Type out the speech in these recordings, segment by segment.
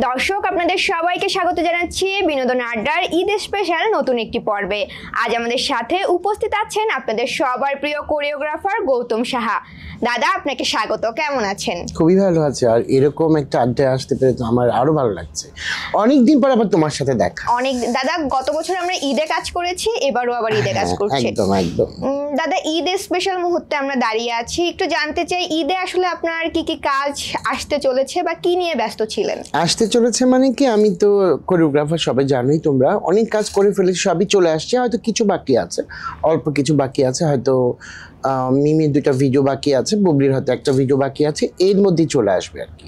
দর্শক আপনাদের সবাইকে স্বাগত জানাচ্ছি বিনোদন আড্ডার ঈদ স্পেশাল নতুন একটি পর্বে। আজ আমাদের সাথে উপস্থিত আছেন আপনাদের সবার প্রিয় কোরিওগ্রাফার গৌতম সাহা। দাদা, আপনাকে স্বাগত। কেমন আছেন? খুবই ভালো আছে, আর এরকম একটা আড্ডায় আসতে পেরে তো আমার আরো ভালো লাগছে। অনেকদিন পর আবার তোমার সাথে দেখা। দাদা, গত বছর আমরা ঈদে কাজ করেছি, এবারও আবার ঈদে কাজ করছি। একদম একদম। দাদা, ঈদ স্পেশাল মুহূর্তে আমরা দাঁড়িয়ে আছি, একটু জানতে চাই ঈদে আসলে আপনার কি কি কাজ আসতে চলেছে বা কি নিয়ে ব্যস্ত ছিলেন? আসতে চলেছে মানে কি, আমি তো কোরিওগ্রাফার, সবাই জানোই, তোমরা অনেক কাজ করে ফেলেছি, সবই চলে আসছে, হয়তো কিছু বাকি আছে, অল্প কিছু বাকি আছে, হয়তো মিমির 2টা ভিডিও বাকি আছে, বুবলির হয়তো একটা ভিডিও বাকি আছে, এর মধ্যেই চলে আসবে আর কি।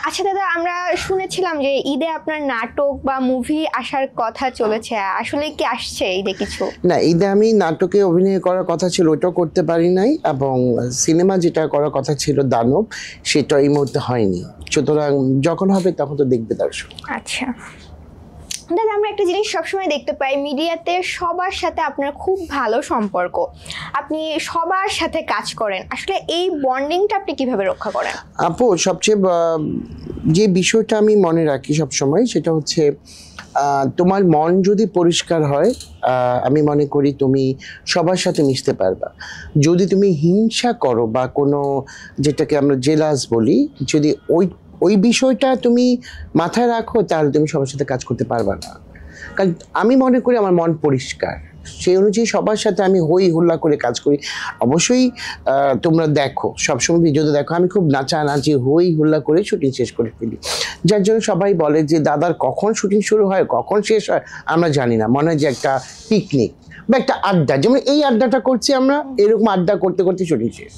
আচ্ছা দাদা, আমরা শুনেছিলাম যে ঈদে আপনার নাটক বা মুভি আসার কথা চলেছে, আসলে কি আসছে ঈদে কিছু? না, ঈদে আমি নাটকে অভিনয় করার কথা ছিল, ওটাও করতে পারি নাই, এবং সিনেমা যেটা করার কথা ছিল দানব, সেটা এই মুহূর্তে হয়নি। সুতরাং যখন হবে তখন তো দেখবে দর্শক। আচ্ছা দাদা, আমরা একটা জিনিস সবসময় দেখতে পাই, মিডিয়াতে সবার সাথে আপনার খুব ভালো সম্পর্ক, আপনি সবার সাথে কাজ করেন, আসলে এই বন্ডিংটা আপনি কিভাবে রক্ষা করেন? আপু, সবচেয়ে যে বিষয়টা আমি মনে রাখি সবসময়, সেটা হচ্ছে তোমার মন যদি পরিষ্কার হয়, আমি মনে করি তুমি সবার সাথে মিশতে পারবা। যদি তুমি হিংসা করো বা কোনো, যেটাকে আমরা জেলাস বলি, যদি ওই বিষয়টা তুমি মাথায় রাখো, তাহলে তুমি সবার সাথে কাজ করতে পারবা না। কারণ আমি মনে করি আমার মন পরিষ্কার, সেই অনুযায়ী সবার সাথে আমি হই হুল্লা করে কাজ করি। অবশ্যই তোমরা দেখো, সবসময় ভিডিওতে দেখো, আমি খুব নাচানাচি হই হুল্লা করে শুটিং শেষ করে ফেলি, যার জন্য সবাই বলে যে দাদার কখন শুটিং শুরু হয় কখন শেষ হয় আমরা জানি না, মনে হয় যে একটা পিকনিক বা একটা আড্ডা, যেমন এই আড্ডাটা করছি আমরা, এরকম আড্ডা করতে করতে শুটিং শেষ,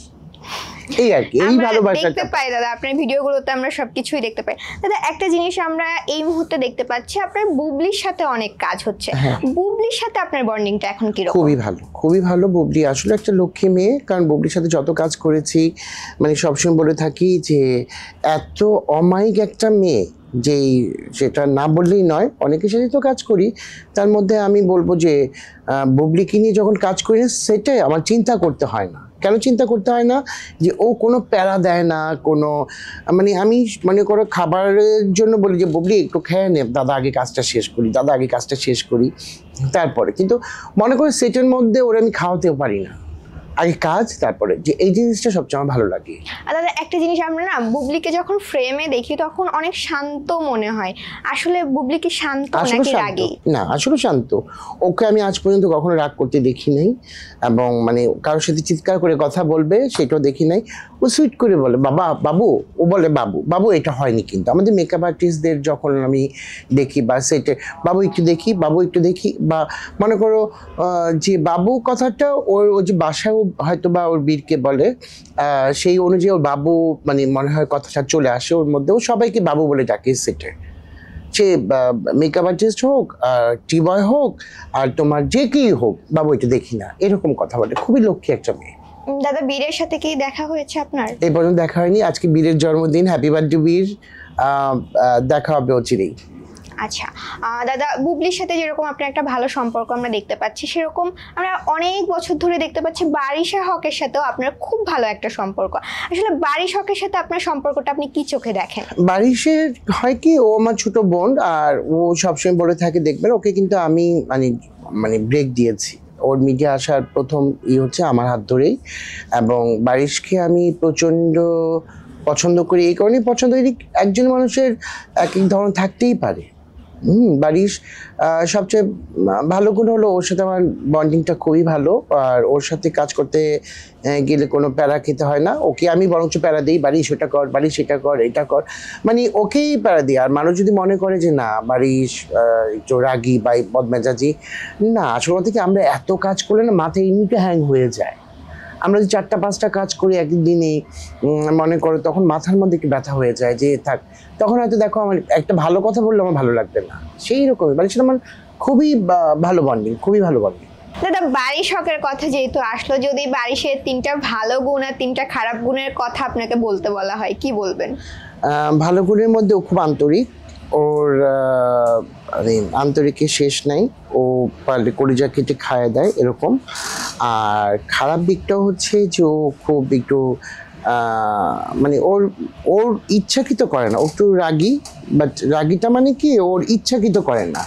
এই আর কি, এই ভালোবাসাটা দেখতে পাই দাদা, আপনার ভিডিওগুলোতে আমরা সবকিছুই দেখতে পাই। দাদা, একটা জিনিস আমরা এই মুহূর্তে দেখতে পাচ্ছি, আপনার বুবলির সাথে অনেক কাজ হচ্ছে। বুবলির সাথে আপনার বন্ডিংটা এখন কি রকম? খুবই ভালো, খুবই ভালো। বুবলি আসলে একটা লক্ষ্মী মেয়ে, কারণ বুবলির সাথে যত কাজ করেছি, মানে সবসময় বলে থাকি যে এত অমায়িক একটা মেয়ে, যেই সেটা না বললেই নয়, অনেকের সাথে তো কাজ করি, তার মধ্যে আমি বলবো যে বুবলিকে নিয়ে যখন কাজ করি সেটাই আমার চিন্তা করতে হয় না। কেন চিন্তা করতে হয় না? যে ও কোনো প্যারা দেয় না, কোনো, মানে আমি মনে করো খাবারের জন্য বলি যে বুবলি একটু খেয়ে নে, দাদা আগে কাজটা শেষ করি, দাদা আগে কাজটা শেষ করি, তারপরে। কিন্তু মনে করো সেটের মধ্যে ওরা আমি খাওয়াতেও পারি না, আগে কাজ তারপরে, যে এই জিনিসটা সবচেয়ে আমার ভালো লাগে। আর দাদা, একটা জিনিস আমরা না বুবলিকে যখন ফ্রেমে দেখি তখন অনেক শান্ত মনে হয়, আসলে বুবলি কি শান্ত নাকি রাগী? না, আসলে শান্ত। ওকে আমি আজ পর্যন্ত কখনো রাগ করতে দেখি নাই, এবং মানে কারোর সাথে চিৎকার করে কথা বলবে সেটাও দেখি নাই। ও সুইট করে বলে বাবা, বাবু, ও বলে বাবু বাবু, এটা হয়নি। কিন্তু আমাদের মেকআপ আর্টিস্টদের যখন আমি দেখি বা সেটে, বাবু একটু দেখি, বাবু একটু দেখি, বা মনে করো যে বাবু কথাটা ওর যে বাসায় হয়তো বা ওর বীরকে বলে, সেই অনুযায়ী ওর বাবু মানে মনে হয় কথাটা চলে আসে ওর মধ্যে, ও সবাইকে বাবু বলে ডাকে সেটে, সে মেকআপ আর্টিস্ট হোক, টি বয় হোক, আর তোমার যে কেই হোক, বাবু এটা দেখি না, এরকম কথা বলে। খুবই লক্ষ্মী একটা মেয়ে। দাদা, বীরের সাথে কি দেখা হয়েছে আপনার? এই পর্যন্ত দেখা হয়নি, আজকে বীরের জন্মদিন, হ্যাপি বার্থডে বীর, দেখা হবে অচিরেই। আচ্ছা দাদা, বুবলির সাথে যেরকম আপনার একটা ভালো সম্পর্ক আমরা দেখতে পাচ্ছি, সেরকম আমরা অনেক বছর ধরে দেখতে পাচ্ছি বারিশা হকের সাথেও আপনার খুব ভালো একটা সম্পর্ক। আসলে বারিশ হকের সাথে আপনার সম্পর্কটা আপনি কি চোখে দেখেন? বারিশের হয় কি, ও আমার ছোট বোন, আর ও সবসময় বলে থাকে, দেখবেন ওকে কিন্তু আমি মানে ব্রেক দিয়েছি, ওর মিডিয়া আসার প্রথম হচ্ছে আমার হাত ধরেই, এবং বারিশকে আমি প্রচণ্ড পছন্দ করি। এই কারণেই পছন্দ করি, একজন মানুষের এক এক ধরন থাকতেই পারে। বারিশ সবচেয়ে ভালো গুণ হলো ওর সাথে আমার বন্ডিংটা খুবই ভালো, আর ওর সাথে কাজ করতে গেলে কোনো প্যারা খেতে হয় না। ওকে আমি বরঞ্চ প্যারা দিই, বারিশ ওটা কর, বারিশ এটা কর, এটা কর, মানে ওকেই প্যারা দিই। আর মানুষ যদি মনে করে যে না বারিশ একটু রাগি বা বদমেজাজি, না, আসলে থেকে আমরা এত কাজ করলে না মাথায় এমনিতে হ্যাং হয়ে যায়। আমরা যদি 4টা-5টা কাজ করি একদিনে, মনে করো তখন মাথার মধ্যে একটু ব্যথা হয়ে যায় যে থাক, তখন হয়তো দেখো আমার একটা ভালো কথা বললে আমার ভালো লাগবে না, সেই রকমই। মানে সেটা আমার খুবই ভালো বন্ডিং, খুবই ভালো বন্ডিং। দাদা, বারিশ হকের কথা যেহেতু আসলো, যদি বারিশের 3টা ভালো গুণ আর 3টা খারাপ গুণের কথা আপনাকে বলতে বলা হয়, কি বলবেন? ভালো গুণের মধ্যে ও খুব আন্তরিক, ওর মানে আন্তরিকের শেষ নাই, ও পারলে কলিজা কেটে খাইয়ে দেয় এরকম। আর খারাপ দিকটাও হচ্ছে যে ও খুব একটু মানে ওর ওর ইচ্ছাকৃত করে না, ও একটু রাগী, বাট রাগীটা মানে কি ওর ইচ্ছাকৃত করে না।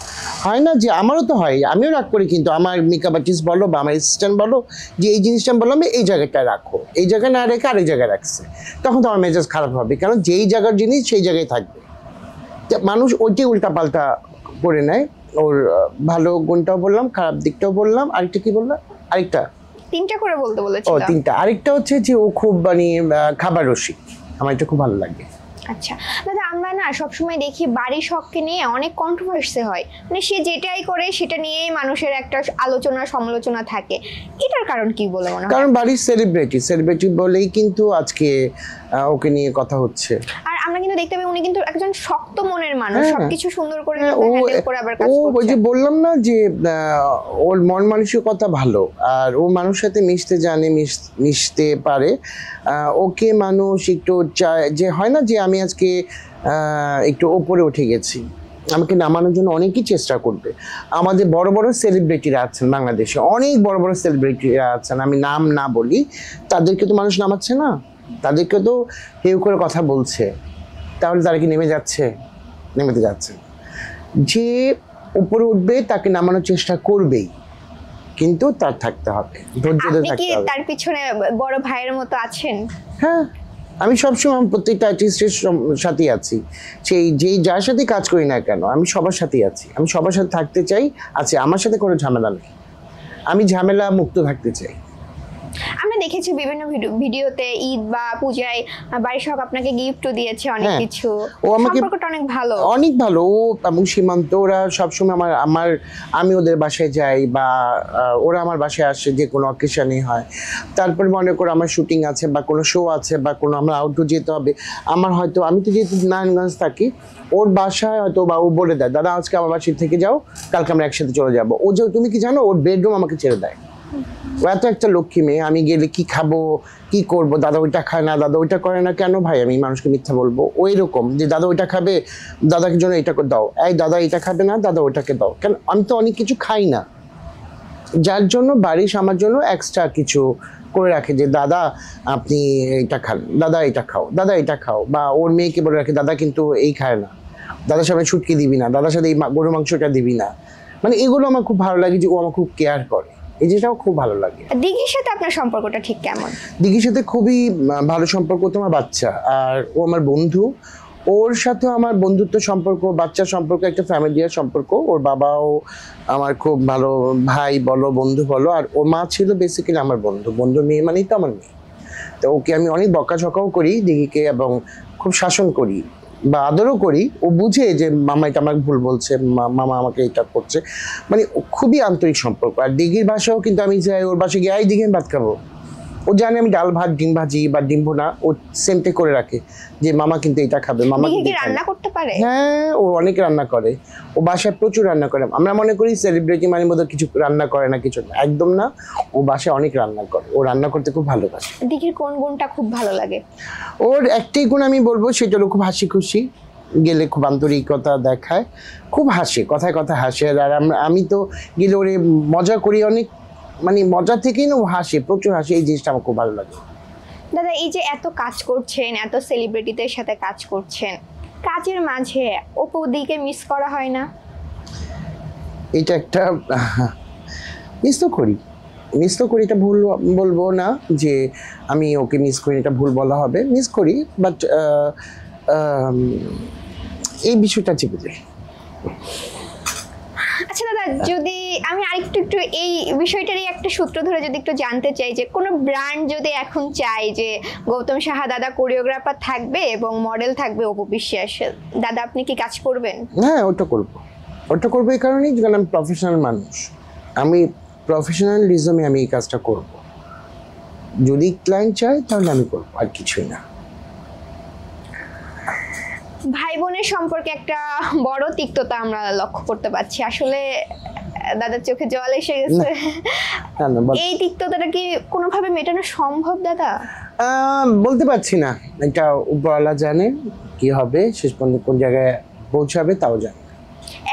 হয় না যে আমারও তো হয়, আমিও রাগ করি, কিন্তু আমার মেকআপ আর্টিস্ট বলো বা আমার অ্যাসিস্ট্যান্ট বলো যে এই জিনিসটা আমি বললাম এই জায়গাটায় রাখো, এই জায়গায় না রেখে আরেক জায়গায় রাখছে, তখন তো আমার মেজাজ খারাপ হবে, কারণ যেই জায়গার জিনিস সেই জায়গায় থাকবে। মানুষ ওইটাই উল্টাপাল্টা করে নেয়। ওর ভালো গুণটাও বললাম, খারাপ দিকটাও বললাম, আরেকটা কি বললাম, আরেকটা তিনটা করে বলতে বলেছিল। ও তিনটা। আরেকটা হচ্ছে যে ও খুব মানে খাবার রসিক, আমার এটা খুব ভালো লাগে। আচ্ছা দাদা, আমরা না সবসময় দেখি বাড়ি শখকে নিয়ে অনেক কন্ট্রোভার্সি হয়, মানে সে যেটাই করে সেটা নিয়েই মানুষের একটা আলোচনা সমালোচনা থাকে। এটার কারণ কি বলে মনে হয়? কারণ বাড়ির সেলিব্রিটি বলেই কিন্তু আজকে ওকে নিয়ে কথা হচ্ছে। আর আমরা কিন্তু দেখতে পাই উনি কিন্তু একজন শক্ত মনের মানুষ, হ্যাঁ। সবকিছু সুন্দর করে হ্যাঁ, হ্যান্ডেল করে আবার কাজ ওই করছে। যে বললাম না যে ওর মন মানসিকতা ভালো, আর ও মানুষের সাথে মিশতে জানে, মিশতে পারে। ওকে মানুষ একটু চায় যে, হয় না যে আমি আজকে একটু ওপরে উঠে গেছি, আমাকে নামানোর জন্য অনেকেই চেষ্টা করবে। আমাদের বড় বড় সেলিব্রিটিরা আছেন বাংলাদেশে, অনেক বড় বড় সেলিব্রিটিরা আছেন, আমি নাম না বলি, তাদেরকে তো মানুষ নামাচ্ছে না, তাদেরকে তো কেউ করে কথা বলছে, তাহলে তারা কি নেমে যাচ্ছে? নেমেতে যাচ্ছে। যে উপরে উঠবে তাকে নামানোর চেষ্টা করবেই, কিন্তু তার থাকতে হবে, ধৈর্য ধরে আপনি কি থাকতে হবে। তার পিছনে বড় ভাইয়ের মতো আছেন? হ্যাঁ, আমি সবসময় আমার প্রত্যেকটা আর্টিস্টের সাথেই আছি, যেই যার সাথে কাজ করি না কেন, আমি সবার সাথেই আছি, আমি সবার সাথে থাকতে চাই। আছে আমার সাথে কোনো ঝামেলা নেই, আমি ঝামেলা মুক্ত থাকতে চাই। আমরা দেখেছি বিভিন্ন ভিডিওতে ঈদ বা পূজায় বাড়ির শখ আপনাকে গিফটও দিয়েছে অনেক হ্যাঁ, কিছু, ও আমাকে সম্পর্কটা অনেক ভালো। অনেক ভালো। ও এবং সীমান্ত ওরা সবসময় আমার আমি ওদের বাসায় যাই বা ওরা আমার বাসায় আসে, যে কোনো অকেশনই হয়। তারপর মনে করো আমার শুটিং আছে বা কোনো শো আছে বা কোনো আমরা আউটডোর যেতে হবে, আমার হয়তো, আমি তো যেহেতু নারায়ণগঞ্জ থাকি, ওর বাসায় হয়তো বা ও বলে দেয়, দাদা আজকে আমার বাসায় থেকে যাও, কালকে আমরা একসাথে চলে যাবো। ও যে তুমি কি জানো, ওর বেডরুম আমাকে ছেড়ে দেয়। ও এত একটা লক্ষ্মী মেয়ে, আমি গেলে কি খাবো কি করব, দাদা ওইটা খায় না, দাদা ওইটা করে না, কেন ভাই আমি মানুষকে মিথ্যা বলবো? ওই রকম যে দাদা ওইটা খাবে, দাদাকে জন্য এটা করে দাও, এই দাদা এটা খাবে না, দাদা ওইটাকে দাও, কেন আমি তো অনেক কিছু খাই না, যার জন্য বাড়ির আমার জন্য এক্সট্রা কিছু করে রাখে যে দাদা আপনি এটা খান, দাদা এটা খাও, দাদা এটা খাও। বা ওর মেয়েকে বলে রাখে দাদা কিন্তু এই খায় না, দাদার সামনে ছুটকি দিবি না, দাদার সাথে এই গরু মাংসটা দিবি না। মানে এগুলো আমার খুব ভালো লাগে যে ও আমার খুব কেয়ার করে, এই জিনিসটাও খুব ভালো লাগে। দিঘির সাথে আপনার সম্পর্কটা ঠিক কেমন? দিঘির সাথে খুবই ভালো সম্পর্ক, তোমার বাচ্চা, আর ও আমার বন্ধু, ওর সাথে আমার বন্ধুত্ব সম্পর্ক, বাচ্চার সম্পর্ক, একটা ফ্যামিলিয়ার সম্পর্ক। ওর বাবাও আমার খুব ভালো ভাই বলো, বন্ধু বলো, আর ওর মা ছিল বেসিক্যালি আমার বন্ধুর মেয়ে মানেই তো আমার মেয়ে। তো ওকে আমি অনেক বকাঝকাও করি দিঘিকে, এবং খুব শাসন করি বা আদরও করি। ও বুঝে যে মামা এটা আমাকে ভুল বলছে, মামা আমাকে এটা করছে, মানে খুবই আন্তরিক সম্পর্ক। আর দিঘির বাসাও কিন্তু আমি যাই ওর বাসায় গিয়ে দিঘি আমি ভাত খাবো, ও জানে আমি ডাল ভাত ডিম ভাজি বা ডিম ভুনা ও সেমটে করে রাখে যে মামা কিন্তু এটা খাবে, মামা দিঘি কিন্তু কি রান্না করতে পারে? হ্যাঁ, ও অনেক রান্না করে, ও বাসায় প্রচুর রান্না করে। আমরা মনে করি সেলিব্রিটি মানে বোধহয় কিছু রান্না করে না, কিছু না, একদম না, ও বাসায় অনেক রান্না করে, ও রান্না করতে খুব ভালোবাসে। দিঘির কোন গুণটা খুব ভালো লাগে? ওর একটাই গুণ আমি বলবো, সেটা হলো খুব হাসি খুশি, গেলে খুব আন্তরিকতা দেখায়, খুব হাসে, কথায় কথায় হাসে। আর আমি তো গেলে ওরে মজা করি অনেক, মানে মজা থেকেই না ও হাসে, প্রচুর হাসে, এই জিনিসটা আমার খুব ভালো লাগে। দাদা, এই যে এত কাজ করছেন, এত সেলিব্রিটিদের সাথে কাজ করছেন, কাজের মাঝে অপুদিকে মিস করা হয় না? এটা একটা মিস তো করি, এটা ভুল বলবো না যে আমি ওকে মিস করি, এটা ভুল বলা হবে, মিস করি, বাট এই বিষয়টা চেপে যায়। আচ্ছা দাদা, যদি আমি আরেকটু এই বিষয়টারই একটা সূত্র ধরে যদি একটু জানতে চাই, যে কোনো ব্র্যান্ড যদি এখন চাই যে গৌতম সাহা দাদা কোরিওগ্রাফার থাকবে এবং মডেল থাকবে অপু বিশ্বাস, দাদা আপনি কি কাজ করবেন? হ্যাঁ, ওটা করবো এই কারণেই, কারণ আমি প্রফেশনাল মানুষ, আমি প্রফেশনালিজমে আমি এই কাজটা করব। যদি ক্লায়েন্ট চায় তাহলে আমি করবো, আর কিছুই না। ভাই বোনের সম্পর্কে একটা বড় তিক্ততা আমরা লক্ষ্য করতে পারছি, আসলে দাদার চোখে জল এসে গেছে। এই তিক্ততাটা কি কোনোভাবে মেটানো সম্ভব দাদা? বলতে পারছি না, এটা উপরওয়ালা জানে কি হবে, শেষ পর্যন্ত কোন জায়গায় পৌঁছাবে তাও জানে।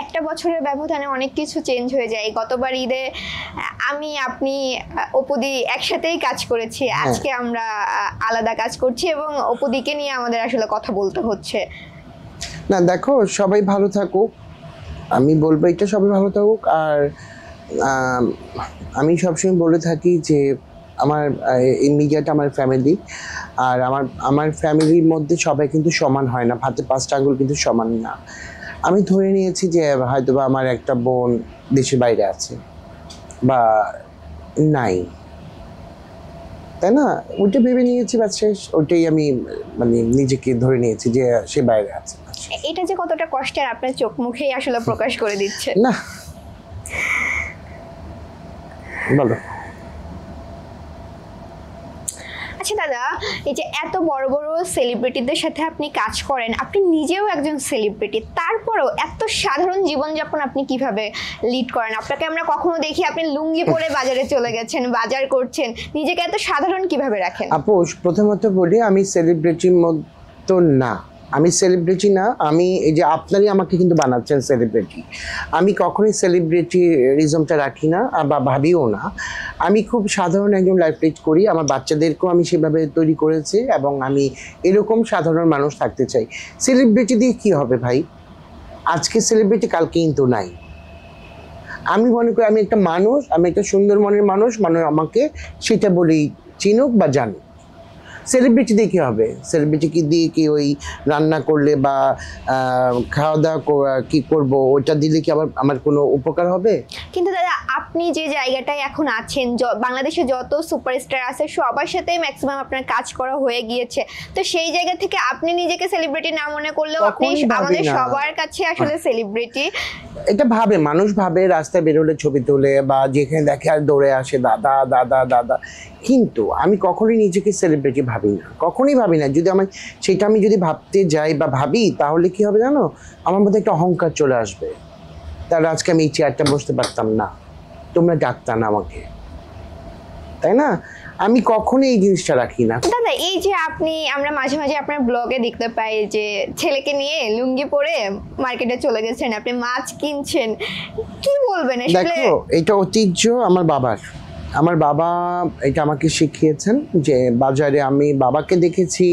একটা বছরের ব্যবধানে অনেক কিছু চেঞ্জ হয়ে যায়। গতবার ঈদে আমি আপনি অপুদি একসাথেই কাজ করেছি, আজকে আমরা আলাদা কাজ করছি এবং অপুদিকে নিয়ে আমাদের আসলে কথা বলতে হচ্ছে। না দেখো, সবাই ভালো থাকুক, আমি বলবো এটা, সবাই ভালো থাকুক। আর আমি সবসময় বলে থাকি যে আমার এই মিডিয়াটা আমার ফ্যামিলি, আর আমার ফ্যামিলির মধ্যে সবাই কিন্তু সমান হয় না, হাতে 5টা আঙ্গুল কিন্তু সমান না। আমি ধরে নিয়েছি যে হয়তোবা আমার একটা বোন দেশের বাইরে আছে বা নাই, তাই না, ওইটা ভেবে নিয়েছি, বাস শেষ। ওইটাই আমি মানে নিজেকে ধরে নিয়েছি যে সে বাইরে আছে। এটা যে কতটা কষ্টের আপনার চোখ মুখেই আসলে প্রকাশ করে দিচ্ছে। না বলো। আচ্ছা দাদা, এই যে এত বড় বড় সেলিব্রিটিদের সাথে আপনি কাজ করেন, আপনি নিজেও একজন সেলিব্রিটি, তারপরেও এত সাধারণ জীবনযাপন আপনি কিভাবে লিড করেন? আপনাকে আমরা কখনো দেখি আপনি লুঙ্গি পরে বাজারে চলে গেছেন, বাজার করছেন, নিজেকে এত সাধারণ কিভাবে রাখেন? আপু প্রথমত বলি, আমি সেলিব্রিটির মতো না, আমি সেলিব্রিটি না। আমি এই যে আপনারই আমাকে কিন্তু বানাচ্ছেন সেলিব্রিটি, আমি কখনোই সেলিব্রিটিরিজমটা রাখি না বা ভাবিও না। আমি খুব সাধারণ একজন লাইফ লিড করি, আমার বাচ্চাদেরকেও আমি সেভাবে তৈরি করেছি এবং আমি এরকম সাধারণ মানুষ থাকতে চাই। সেলিব্রিটি দিয়ে কী হবে ভাই? আজকে সেলিব্রিটি কালকে কিন্তু নাই। আমি মনে করি আমি একটা মানুষ, আমি একটা সুন্দর মনের মানুষ, মানুষ আমাকে সেটা বলেই চিনুক বা জানুক। সেলিব্রিটি দিয়ে কী হবে? সেলিব্রিটি কি দিয়ে কি ওই রান্না করলে বা খাওয়া দাওয়া কি করবো, ওইটা দিলে কি আমার কোনো উপকার হবে? কিন্তু দাদা, আপনি যে জায়গাটায় এখন আছেন, বাংলাদেশে যত সুপারস্টার আছে সবার সাথেই ম্যাক্সিমাম আপনার কাজ করা হয়ে গিয়েছে, তো সেই জায়গা থেকে আপনি নিজেকে সেলিব্রিটি না মনে করলেও আপনি আমাদের সবার কাছে আসলে সেলিব্রিটি। এটা ভাবে, মানুষ ভাবে, রাস্তায় বেরোলে ছবি তোলে বা যেখানে দেখে আর দৌড়ে আসে দাদা দাদা দাদা, কিন্তু আমি কখনোই নিজেকে সেলিব্রিটি ভাবি না, কখনোই ভাবি না। যদি সেটা আমি যদি ভাবতে যাই বা ভাবি, তাহলে কি হবে জানো, আমার মধ্যে একটা অহংকার চলে আসবে। তাহলে আজকে আমি এই চেয়ারটা বসতে পারতাম না, তোমরা ডাকতাম না আমাকে, তাই না? আমি কখনোই এই জিনিসটা রাখি না। দাদা, এই যে আমরা মাঝে মাঝে আপনার ব্লগে দেখতে পাই যে ছেলেকে নিয়ে লুঙ্গি পরে মার্কেটে চলে গেছেন, আপনি মাছ কিনছেন, কি বলবেন আসলে? দেখো, এটা ঐতিহ্য আমার বাবার। আমার বাবা এটা আমাকে শিখিয়েছেন যে বাজারে আমি বাবাকে দেখেছি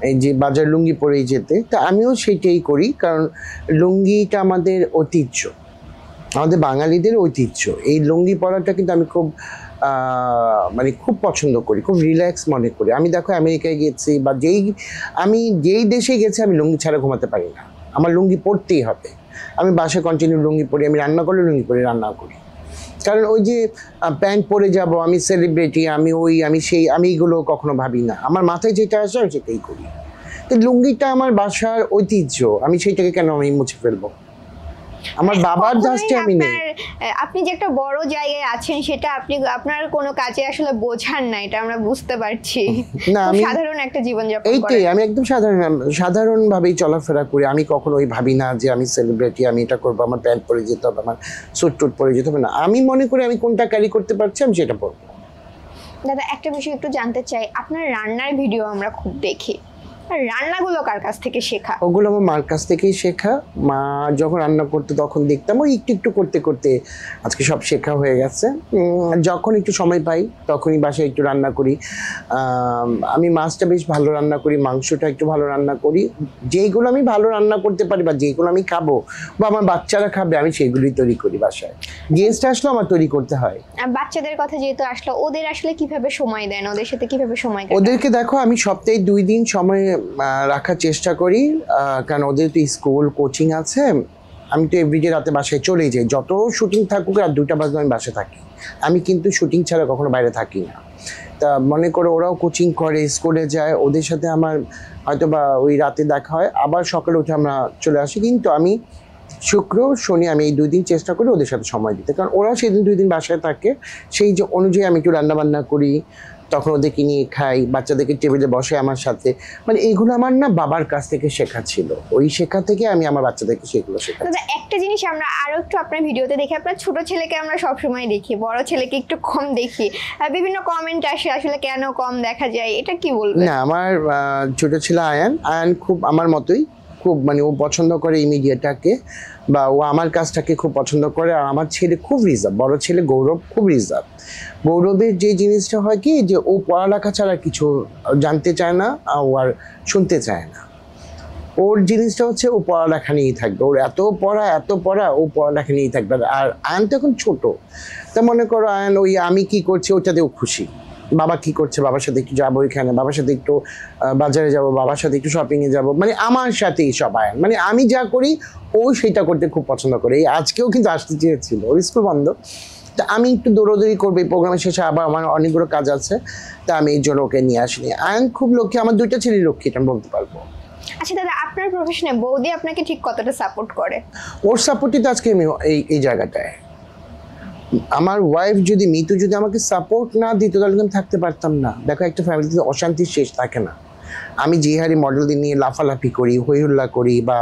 এই যে বাজার লুঙ্গি পরেই যেতে, তা আমিও সেটাই করি, কারণ লুঙ্গিটা আমাদের ঐতিহ্য, আমাদের বাঙালিদের ঐতিহ্য। এই লুঙ্গি পরাটা কিন্তু আমি খুব মানে খুব পছন্দ করি, খুব রিল্যাক্স মনে করি। আমি দেখো আমেরিকায় গেছি বা আমি যেই দেশে গেছি, আমি লুঙ্গি ছাড়া ঘুমাতে পারি না, আমার লুঙ্গি পরতেই হবে। আমি বাসায় কন্টিনিউ লুঙ্গি পরি, আমি রান্না করলে লুঙ্গি পরে রান্না করি, কারণ ওই যে প্যান্ট পরে যাব, আমি সেলিব্রিটি, আমি এইগুলো কখনো ভাবি না। আমার মাথায় যেটা আসে আমি সেটাই করি। তো লুঙ্গিটা আমার বাসার ঐতিহ্য, আমি সেইটাকে কেন আমি মুছে ফেলবো? আমার বাবার জাস্টে আমি নেই। আপনি যে একটা বড় জায়গায় আছেন, সেটা আপনার কোনো কাজে আসলে বোঝার না, এটা আমরা বুঝতে পারছি। না, আমি সাধারণ একটা জীবনযাপন করেন। এইটাই, আমি একদম সাধারণভাবেই চলাফেরা করি। আমি কখনো ওই ভাবি না যে আমি সেলিব্রিটি, আমি এটা করবো, আমার প্যান্ট পরে যেতে হবে, আমার স্যুট টুট পরে যেতে হবে না। আমি মনে করি আমি কোনটা ক্যারি করতে পারছি, আমি সেটা পরবো। দাদা, একটা বিষয় একটু জানতে চাই, আপনার রান্নার ভিডিও আমরা খুব দেখি, রান্নাগুলো কার কাছ থেকে শেখা? ওগুলো আমার মার কাছ থেকেই শেখা। মা যখন রান্না করতো তখন দেখতাম, ওই একটু একটু করতে করতে আজকে সব শেখা হয়ে গেছে। যখন একটু সময় পাই তখনই বাসায় একটু রান্না করি। আমি মাছটা বেশ ভালো রান্না করি, মাংসটা একটু ভালো রান্না করি। যেইগুলো আমি ভালো রান্না করতে পারি বা যেগুলো আমি খাবো বা আমার বাচ্চারা খাবে, আমি সেইগুলোই তৈরি করি বাসায়। গেস্ট আসলেও আমার তৈরি করতে হয়। বাচ্চাদের কথা যেহেতু আসলো, ওদের আসলে কিভাবে সময় দেন, ওদের সাথে কিভাবে সময় কাটান? ওদেরকে দেখো, আমি সপ্তাহে 2 দিন সময় রাখার চেষ্টা করি, কারণ ওদের তো স্কুল কোচিং আছে। আমি তো এভরিডে রাতে বাসায় চলেই যাই, যত শুটিং থাকুক রাত 2টা বাজে আমি বাসায় থাকি। আমি কিন্তু শুটিং ছাড়া কখনো বাইরে থাকি না। তা মনে করো ওরাও কোচিং করে, স্কুলে যায়, ওদের সাথে আমার হয়তো বা ওই রাতে দেখা হয়, আবার সকালে উঠে আমরা চলে আসি। কিন্তু আমি শুক্র শনি আমি এই 2 দিন চেষ্টা করি ওদের সাথে সময় দিতে, কারণ ওরাও সেদিন 2 দিন বাসায় থাকে। সেই যে অনুযায়ী আমি একটু রান্নাবান্না করি, তখন ওদেরকে নিয়ে খাই, বাচ্চাদেরকে টেবিলে বসে আমার সাথে। মানে এইগুলো আমার না বাবার কাছ থেকে শেখা ছিল, ওই শেখা থেকে আমি আমার বাচ্চাদেরকে সেগুলো শেখাচ্ছি। একটা জিনিস আমরা আরো একটু আপনার ভিডিওতে দেখি, আপনার ছোট ছেলেকে আমরা সবসময় দেখি, বড় ছেলেকে একটু কম দেখি, বিভিন্ন কমেন্ট আসে আসলে কেন কম দেখা যায়, এটা কি বলবেন? না, আমার ছোট ছেলে আয়ান খুব আমার মতোই, খুব মানে ও পছন্দ করে এই মিডিয়াটাকে, বা ও আমার কাজটাকে খুব পছন্দ করে। আর আমার ছেলে খুব রিজার্ভ, বড় ছেলে গৌরব খুব রিজার্ভ। গৌরবের যে জিনিসটা হয় কি, যে ও পড়ালেখা ছাড়া কিছু জানতে চায় না, ও আর শুনতে চায় না। ওর জিনিসটা হচ্ছে ও পড়ালেখা নিয়েই থাকবে, ওর এত পড়া, ও পড়ালেখা নিয়েই থাকবে। আর আয়ন তো এখন ছোট, তা মনে করো আয়ন ওই আমি কি করছি ওটাতেও খুশি। বাবা কি করছে, বাবার সাথে একটু যাবো এখানে, বাবার সাথে একটু বাজারে যাব, বাবার সাথে একটু শপিংয়ে যাব, মানে আমার সাথেই সব আয়ন। মানে আমি যা করি ও সেটা করতে খুব পছন্দ করে। এই আজকেও কিন্তু আসতে চেয়েছিল, ওর স্কুল বন্ধ, তা আমি একটু দৌড়াদৌড়ি করবো, এই প্রোগ্রামের শেষে আবার আমার অনেকগুলো কাজ আছে, তা আমি এই জন্য ওকে নিয়ে আসিনি। আয়ন খুব লক্ষ্মী, আমার দুইটা ছেলে লক্ষ্মী, এটা আমি বলতে পারবো। আচ্ছা দাদা, আপনার প্রফেশনে বৌদি আপনাকে ঠিক কতটা সাপোর্ট করে? ওর সাপোর্টই তো আজকে আমি এই জায়গাটায়। আমার ওয়াইফ যদি, মিতু যদি আমাকে সাপোর্ট না দিত তাহলে আমি থাকতে পারতাম না। দেখো, একটা ফ্যামিলিতে অশান্তির শেষ থাকে না। আমি যে হারে মডেলদের নিয়ে লাফালাফি করি, হইহুল্লা করি, বা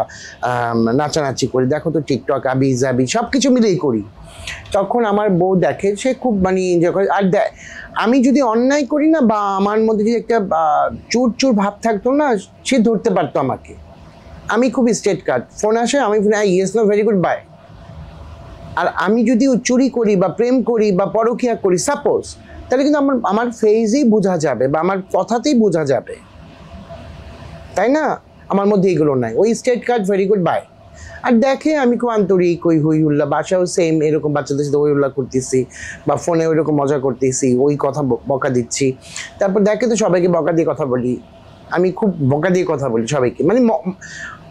নাচানাচি করি, দেখো তো টিকটক আবি জাবি সব কিছু মিলেই করি, তখন আমার বউ দেখে, সে খুব মানে যখন আর আমি যদি অন্যায় করি না, বা আমার মধ্যে যদি একটা চুর চুর ভাব থাকতো না, সে ধরতে পারতো আমাকে। আমি খুব স্ট্রেট কাট, ফোন আসে, আমি yes no very good bye. আর আমি যদি চুরি করি বা প্রেম করি বা পরকিয়া করি সাপোজ, তাহলে কিন্তু আমার ফেজেই বোঝা যাবে, বা আমার কথাতেই বোঝা যাবে, তাই না? আমার মধ্যে এগুলো নাই, ওই straight cut very good bye. আর দেখে আমি খুব আন্তরিক, ওই হই হুল্লা, বাসাও সেম এরকম বাচ্চাদের সাথে হই হুল্লা করতেছি, বা ফোনে ওই রকম মজা করতেছি, ওই কথা বকা দিচ্ছি। তারপর দেখে তো সবাইকে বকা দিয়ে কথা বলি, আমি খুব বকা দিয়ে কথা বলি সবাইকে, মানে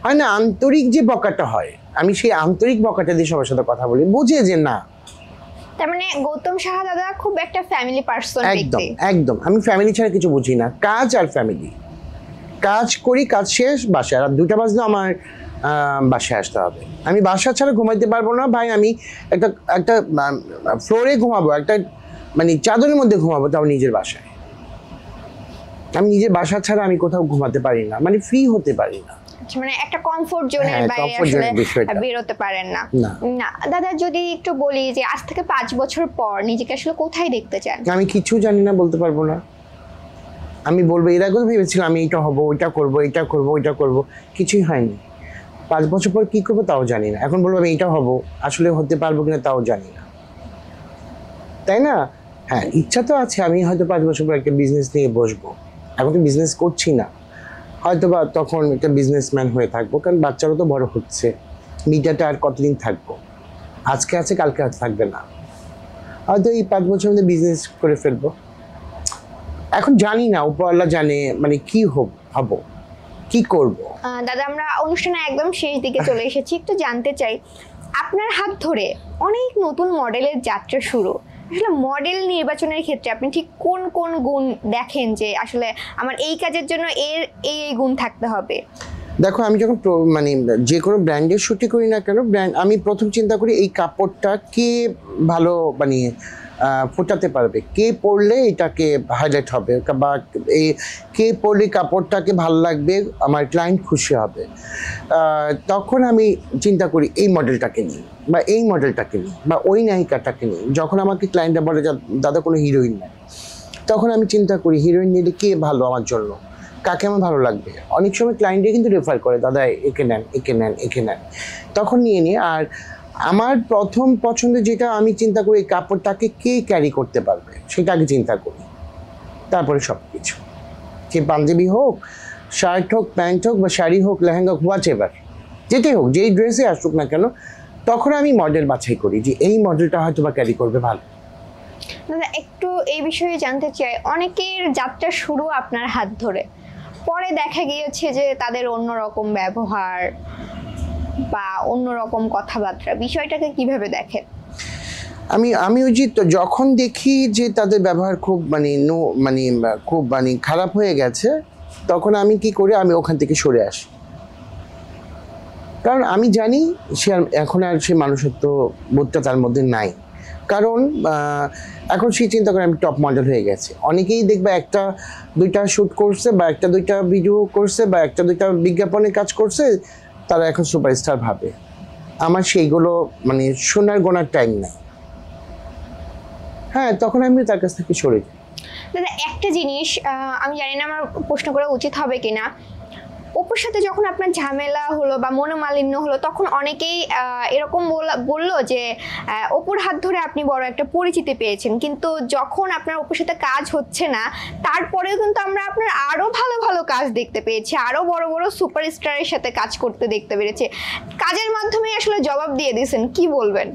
হয় না আন্তরিক যে বকাটা হয়, আমি সেই আন্তরিক বকাটা দিয়ে সবার সাথে কথা বলি, বুঝে যে না। তার মানে গৌতম সাহা দাদা খুব একটা ফ্যামিলি পার্সন একদম ব্যক্তি। একদম, আমি ফ্যামিলি ছাড়া কিছু বুঝি না, কাজ আর ফ্যামিলি। কাজ করি, কাজ শেষ, বাসায় আর 2টা বাজলে আমার বাসায় আসতে হবে। আমি বাসা ছাড়া ঘুমাইতে পারবো না ভাই। আমি একটা একটা ফ্লোরে ঘুমাবো, একটা মানে চাদরের মধ্যে ঘুমাবো, তাও নিজের বাসায়। আমি নিজের বাসা ছাড়া আমি কোথাও ঘুমাতে পারি না, মানে ফ্রি হতে পারি না। আচ্ছা, মানে একটা কমফোর্ট জোনের হ্যাঁ, বাইরে comfort আসলে zone-এর বিষয়টা। বেরোতে পারেন না। না। না দাদা, যদি একটু বলি যে আজ থেকে 5 বছর পর নিজেকে আসলে কোথায় দেখতে চান? আমি কিছু জানি না, বলতে পারবো না। আমি বলবো এর আগেও ভেবেছিলাম আমি এটা হবো, ওইটা করবো, এটা করবো, ওইটা করবো, কিছুই হয়নি। 5 বছর পর কি করবো তাও জানি না। এখন বলবো আমি এটা হবো, আসলে হতে পারবো কিনা তাও জানি না, তাই না? হ্যাঁ, ইচ্ছা তো আছে, আমি হয়তো 5 বছর পর একটা বিজনেস নিয়ে বসবো। এখন তো বিজনেস করছি না, হয়তো বা তখন একটা বিজনেসম্যান হয়ে থাকবো, কারণ বাচ্চারা তো বড় হচ্ছে। মিডিয়াটা আর কতদিন থাকবো, আজকে আছে কালকে আর থাকবে না, হয়তো এই 5 বছর মধ্যে বিজনেস করে ফেলবো। এখন জানি না, উপরওয়ালা জানে মানে কি হব, কি করব। দাদা, আমরা অনুষ্ঠানে একদম শেষ দিকে চলে এসেছি, একটু জানতে চাই আপনার হাত ধরে অনেক নতুন মডেলের যাত্রা শুরু। আসলে মডেল নির্বাচনের ক্ষেত্রে আপনি ঠিক কোন কোন গুণ দেখেন যে আসলে আমার এই কাজের জন্য এর এই এই গুণ থাকতে হবে? দেখো, আমি যখন মানে যে কোনো ব্র্যান্ডের শুটে করি না কেন, আমি প্রথম চিন্তা করি এই কাপড়টা কে ভালো মানে ফোটাতে পারবে, কে পরলে এটাকে হাইলাইট হবে, বা এই কে পরলে কাপড়টাকে ভালো লাগবে, আমার ক্লায়েন্ট খুশি হবে। তখন আমি চিন্তা করি এই মডেলটাকে নিই, বা এই মডেলটাকে নিই, বা ওই নায়িকাটাকে নিই। যখন আমাকে ক্লায়েন্টরা বলে দাদা কোনো হিরোইন নাই, তখন আমি চিন্তা করি হিরোইন নিলে কে ভালো আমার জন্য, কাকে আমার ভালো লাগবে। অনেক সময় ক্লায়েন্টে কিন্তু রেফার করে, দাদা একে নেন, একে নেন, একে নেন, তখন নিয়ে নিই। আর আমার প্রথম পছন্দ যেটা, আমি চিন্তা করি এই কাপড়টাকে কে ক্যারি করতে পারবে, সেটা আগে চিন্তা করি, তারপরে সব কিছু। সে পাঞ্জাবি হোক, শার্ট হোক, প্যান্ট হোক, বা শাড়ি হোক, লেহেঙ্গা হোক, হোয়াট এভার, যেটাই হোক, যেই ড্রেসে আসুক না কেন, তখন আমি মডেল বাছাই করি যে এই মডেলটা হয়তো বা ক্যারি করবে ভালো। দাদা, একটু এই বিষয়ে জানতে চাই, অনেকের যাত্রা শুরু আপনার হাত ধরে, পরে দেখা গিয়েছে যে তাদের অন্যরকম ব্যবহার বা অন্যরকম কথাবার্তা, বিষয়টাকে কিভাবে দেখেন? আমি ওই যে যখন দেখি যে তাদের ব্যবহার খুব খুব খারাপ হয়ে গেছে, তখন আমি কি করি, আমি ওখান থেকে সরে আসি। কারণ আমি জানি সে এখন আর সে মানুষত্ব বোধটা তার মধ্যে নাই। কারণ এখন সে চিন্তা করে আমি টপ মডেল হয়ে গেছে। অনেকেই দেখবে 1-2টা শ্যুট করছে, বা 1-2টা ভিডিও করছে, বা 1-2টা বিজ্ঞাপনে কাজ করছে, তারা এখন সুপারস্টার ভাবে। আমার সেইগুলো মানে শোনার গোনার টাইম নাই। হ্যাঁ, তখন আমি তার কাছ থেকে সরে যাই। দাদা, একটা জিনিস আমি জানি না আমার প্রশ্ন করা উচিত হবে কিনা, অপুর সাথে যখন আপনার ঝামেলা হলো বা মনোমালিন্য হলো, তখন অনেকেই এরকম বললো যে অপুর হাত ধরে আপনি বড় একটা পরিচিতি পেয়েছেন, কিন্তু যখন আপনার অপুর সাথে কাজ হচ্ছে না তারপরেও কিন্তু আমরা আপনার আরো ভালো ভালো কাজ দেখতে পেয়েছি, আরো বড় বড় সুপারস্টারের সাথে কাজ করতে দেখতে পেরেছি। কাজের মাধ্যমে আসলে জবাব দিয়ে দিয়েছেন, কি বলবেন?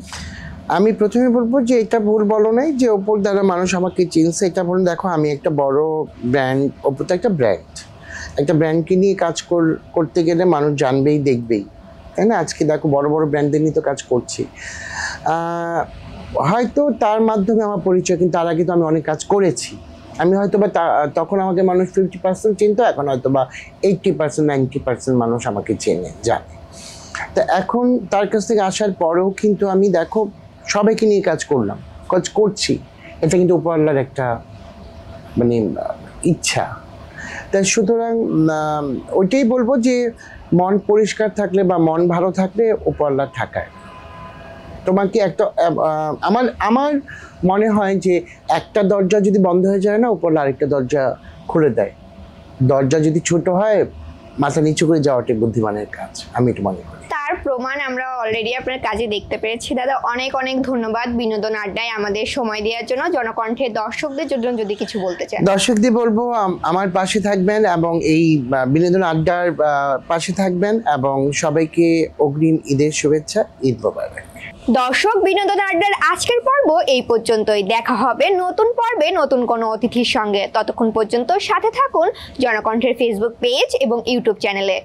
আমি প্রথমে বলবো যে এটা ভুল বলো নাই যে ওপর দ্বারা মানুষ আমাকে চিনছে, এটা বলুন দেখো আমি একটা বড় ব্র্যান্ড, ওপর তো একটা ব্র্যান্ড, একটা ব্র্যান্ডকে নিয়ে কাজ করতে গেলে মানুষ জানবেই দেখবেই, তাই না? আজকে দেখো বড় বড় ব্র্যান্ডদের নিয়ে তো কাজ করছি, হয়তো তার মাধ্যমে আমার পরিচয়, কিন্তু তার আগে তো আমি অনেক কাজ করেছি। আমি হয়তো বা তখন আমাকে মানুষ 50% চিনতো, এখন হয়তো বা 80% 90% মানুষ আমাকে চেনে, জানে। তা এখন তার কাছ থেকে আসার পরেও কিন্তু আমি দেখো সবাইকে নিয়ে কাজ করছি, এটা কিন্তু উপরওয়ালার একটা মানে ইচ্ছা। তাই সুতরাং ওইটাই বলবো যে মন পরিষ্কার থাকলে বা মন ভালো থাকলে উপরওয়ালা থাকায় তোমাকে একটা আমার মনে হয় যে একটা দরজা যদি বন্ধ হয়ে যায় না, উপরওয়ালা আরেকটা দরজা খুলে দেয়। দরজা যদি ছোট হয় মাথা নিচু করে যাওয়াটাই বুদ্ধিমানের কাজ, আমি এটা মনে করি। তার প্রমাণ আমরা অলরেডি আপনার কাজে দেখতে পেরেছি। দাদা অনেক অনেক ধন্যবাদ বিনোদন আড্ডায় আমাদের সময় দেওয়ার জন্য। জনকণ্ঠের দর্শকদের জন্য যদি কিছু বলতে চান। দর্শকদের বলবো আমার পাশে থাকবেন এবং এই বিনোদন আড্ডার পাশে থাকবেন, এবং সবাইকে অগ্রিম ঈদের শুভেচ্ছা, ঈদ মোবারক। দর্শক, বিনোদন আড্ডার আজকের পর্ব এই পর্যন্তই। দেখা হবে নতুন পর্বে নতুন কোনো অতিথির সঙ্গে। ততক্ষণ পর্যন্ত সাথে থাকুন জনকণ্ঠের ফেসবুক পেজ এবং ইউটিউব চ্যানেলে।